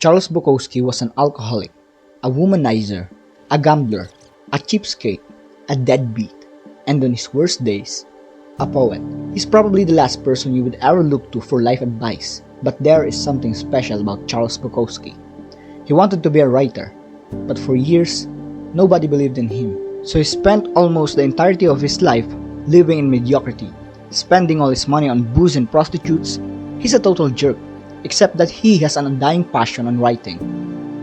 Charles Bukowski was an alcoholic, a womanizer, a gambler, a cheapskate, a deadbeat, and on his worst days, a poet. He's probably the last person you would ever look to for life advice, but there is something special about Charles Bukowski. He wanted to be a writer, but for years, nobody believed in him. So he spent almost the entirety of his life living in mediocrity, spending all his money on booze and prostitutes. He's a total jerk, except that he has an undying passion on writing.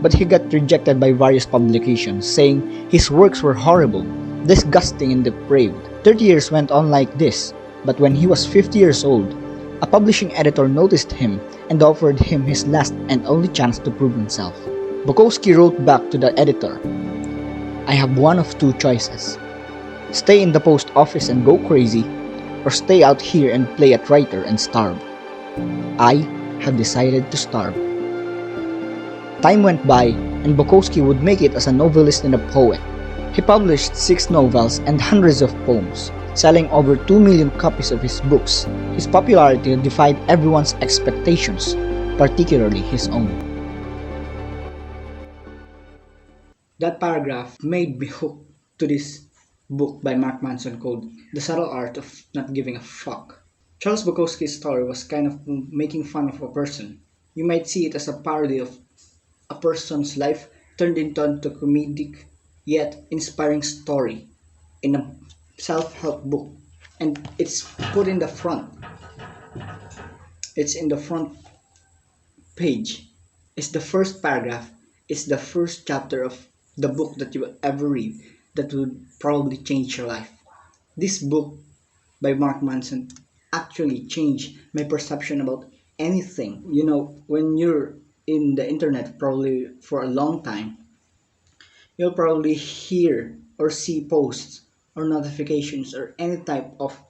But he got rejected by various publications, saying his works were horrible, disgusting and depraved. 30 years went on like this, but when he was 50 years old, a publishing editor noticed him and offered him his last and only chance to prove himself. Bukowski wrote back to the editor, "I have one of two choices. Stay in the post office and go crazy, or stay out here and play at writer and starve. I have decided to starve." Time went by, and Bukowski would make it as a novelist and a poet. He published 6 novels and hundreds of poems, selling over 2 million copies of his books. His popularity defied everyone's expectations, particularly his own. That paragraph made me hooked to this book by Mark Manson called The Subtle Art of Not Giving a Fuck. Charles Bukowski's story was kind of making fun of a person. You might see it as a parody of a person's life turned into a comedic yet inspiring story in a self-help book. And it's put in the front. It's in the front page. It's the first paragraph. It's the first chapter of the book that you will ever read that would probably change your life. This book by Mark Manson actually changed my perception about anything. You know, when you're in the internet probably for a long time, you'll probably hear or see posts or notifications or any type of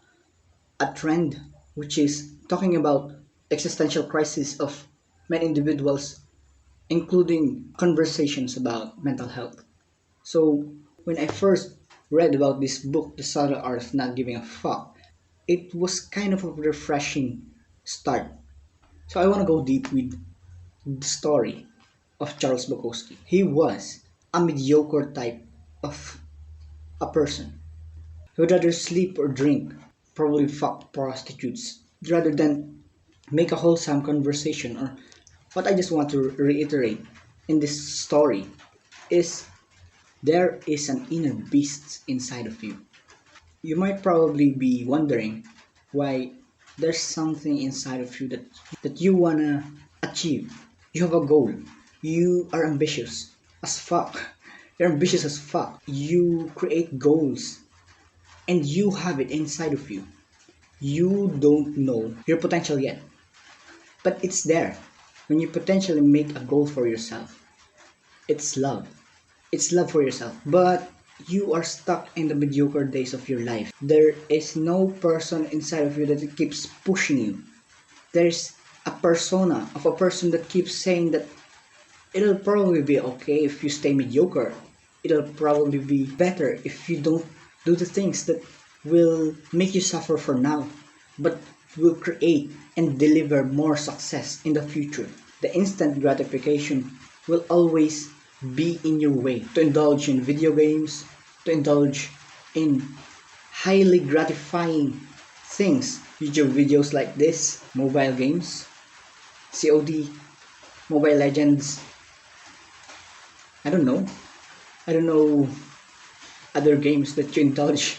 a trend which is talking about existential crisis of many individuals, including conversations about mental health. So when I first read about this book, The Subtle Art of Not Giving a Fuck, it was kind of a refreshing start. So I want to go deep with the story of Charles Bukowski. He was a mediocre type of a person. He would rather sleep or drink, probably fuck prostitutes, rather than make a wholesome conversation. Or what I just want to reiterate in this story is there is an inner beast inside of you. You might probably be wondering why there's something inside of you that you wanna achieve. You have a goal. You are ambitious as fuck. You're ambitious as fuck. You create goals and you have it inside of you. You don't know your potential yet, but it's there. When you potentially make a goal for yourself, it's love. It's love for yourself. But you are stuck in the mediocre days of your life. There is no person inside of you that keeps pushing you. There's a persona of a person that keeps saying that it'll probably be okay if you stay mediocre. It'll probably be better if you don't do the things that will make you suffer for now, but will create and deliver more success in the future. The instant gratification will always be in your way to indulge in video games, to indulge in highly gratifying things. YouTube videos like this, mobile games, COD, Mobile Legends. I don't know. I don't know other games that you indulge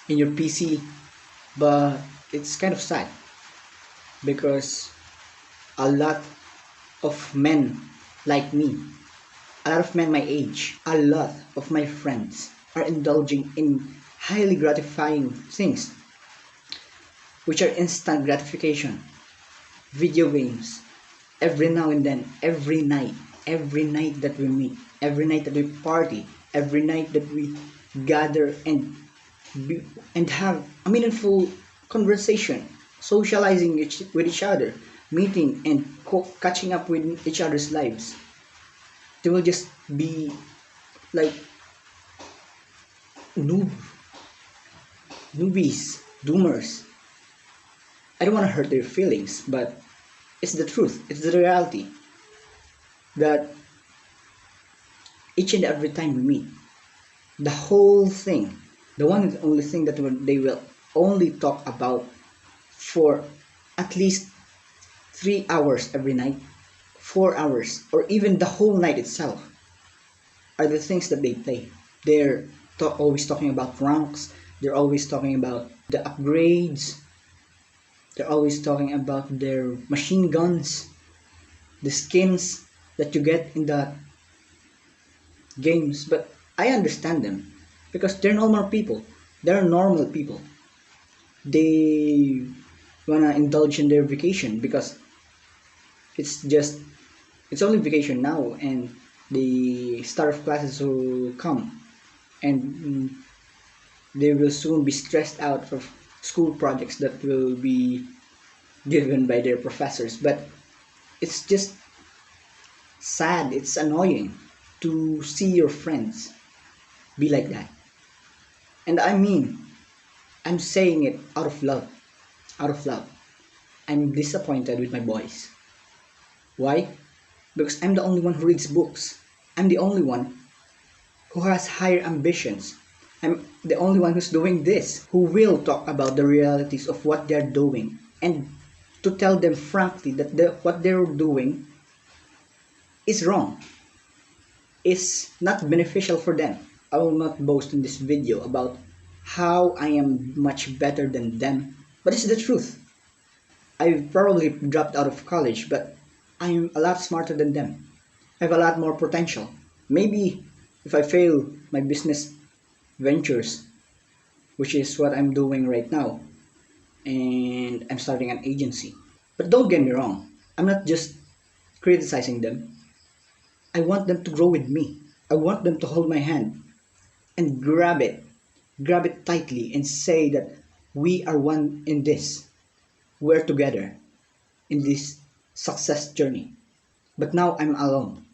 in your PC, but it's kind of sad because a lot of men like me, a lot of men my age, a lot of my friends are indulging in highly gratifying things which are instant gratification, video games, every now and then, every night that we meet, every night that we party, every night that we gather and have a meaningful conversation, socializing with each other, meeting and catching up with each other's lives. They will just be like newbies, doomers. I don't want to hurt their feelings, but it's the truth, it's the reality. that each and every time we meet, the whole thing, the one and only thing that they will only talk about for at least 3 hours every night, 4 hours, or even the whole night itself, are the things that they play. They're always talking about ranks, they're always talking about the upgrades, they're always talking about their machine guns, the skins that you get in the games. But I understand them because they're normal people. They're normal people. They wanna indulge in their vacation because it's just it's only vacation now, and the start of classes will come, and they will soon be stressed out of school projects that will be given by their professors. But it's just sad, it's annoying to see your friends be like that. And I mean, I'm saying it out of love. Out of love. I'm disappointed with my boys. Why? Because I'm the only one who reads books. I'm the only one who has higher ambitions. I'm the only one who's doing this, who will talk about the realities of what they're doing, and to tell them frankly that what they're doing is wrong, is not beneficial for them. I will not boast in this video about how I am much better than them, but it's the truth. I probably dropped out of college, but I'm a lot smarter than them. I have a lot more potential. Maybe if I fail my business ventures, which is what I'm doing right now, and I'm starting an agency. But don't get me wrong, I'm not just criticizing them. I want them to grow with me. I want them to hold my hand and grab it tightly and say that we are one in this. We're together in this success journey. But now I'm alone.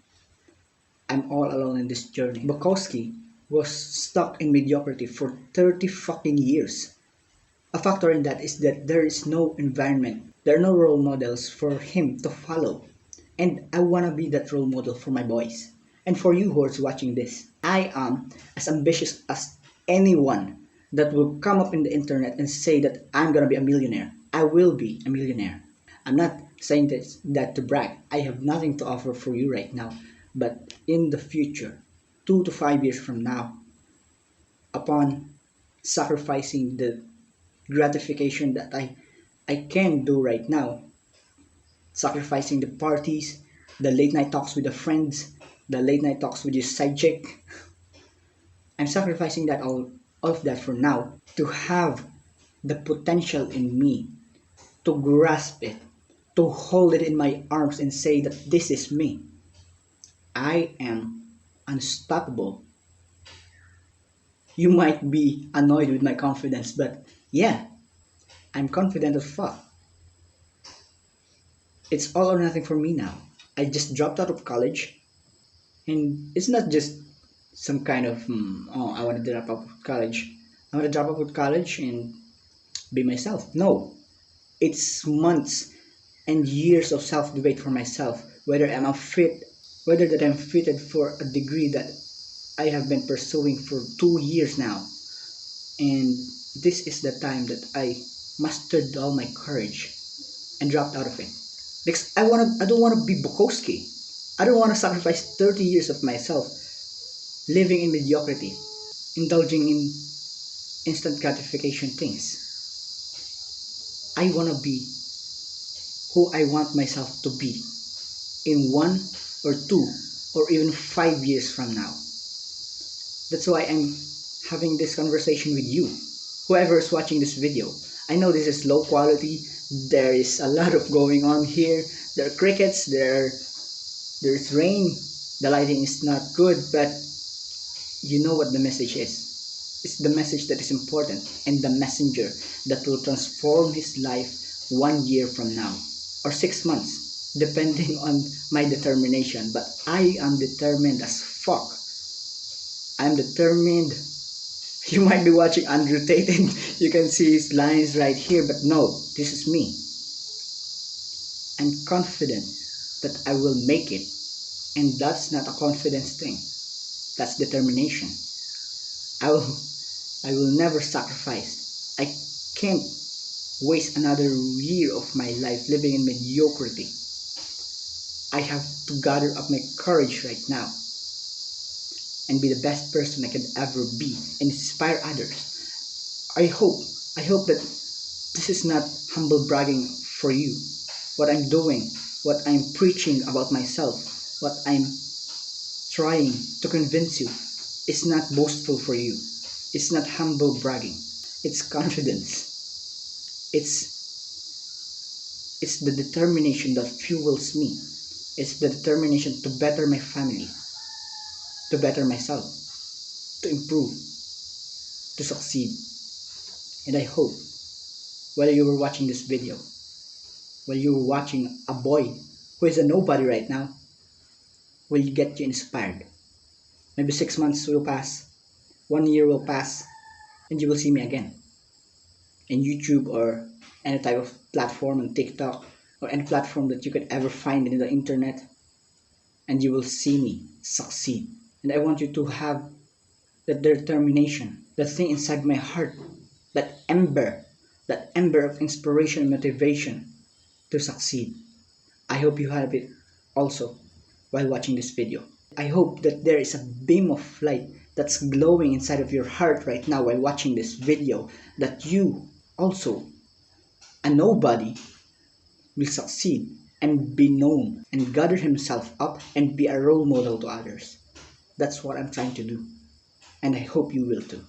I'm all alone in this journey. Bukowski was stuck in mediocrity for 30 fucking years. A factor in that is that there is no environment. There are no role models for him to follow. And I wanna be that role model for my boys. And for you who are watching this, I am as ambitious as anyone that will come up in the internet and say that I'm gonna be a millionaire. I will be a millionaire. I'm not saying that to brag. I have nothing to offer for you right now. But in the future, 2 to 5 years from now, upon sacrificing the gratification that I can do right now, sacrificing the parties, the late night talks with the friends, the late night talks with your side chick, I'm sacrificing that all of that for now to have the potential in me to grasp it, to hold it in my arms and say that this is me. I am unstoppable. You might be annoyed with my confidence, but yeah, I'm confident as fuck. It's all or nothing for me now. I just dropped out of college, and it's not just some kind of, oh, I want to drop out of college. I want to drop out of college and be myself. No, it's months and years of self-debate for myself, whether that I'm fitted for a degree that I have been pursuing for 2 years now. And this is the time that I mustered all my courage and dropped out of it. Because I don't wanna be Bukowski. I don't wanna sacrifice 30 years of myself living in mediocrity, indulging in instant gratification things. I wanna be who I want myself to be in 1 or 2 or even 5 years from now. That's why I'm having this conversation with you, whoever is watching this video. I know this is low quality. There is a lot of going on here. There are crickets. There's rain. The lighting is not good, but you know what the message is. It's the message that is important and the messenger that will transform his life 1 year from now or 6 months, depending on my determination. But I am determined as fuck. I'm determined. You might be watching Andrew Tate and you can see his lines right here, but no, this is me. I'm confident that I will make it, And that's not a confidence thing. That's determination. I will I will never sacrifice. I can't waste another year of my life living in mediocrity. I have to gather up my courage right now and be the best person I could ever be and inspire others. I hope, I hope that this is not humble bragging for you. What I'm doing, what I'm preaching about myself, what I'm trying to convince you is not boastful for you. It's not humble bragging. It's confidence. It's the determination that fuels me. It's the determination to better my family, to better myself, to improve, to succeed. And I hope whether you were watching this video, whether you were watching a boy who is a nobody right now, will get you inspired. Maybe 6 months will pass, 1 year will pass, and you will see me again in YouTube or any type of platform on TikTok or any platform that you could ever find in the internet, and you will see me succeed. And I want you to have that determination, that thing inside my heart, that ember of inspiration and motivation to succeed. I hope you have it also while watching this video. I hope that there is a beam of light that's glowing inside of your heart right now while watching this video, that you also, a nobody, will succeed and be known and gather himself up and be a role model to others. That's what I'm trying to do, and I hope you will too.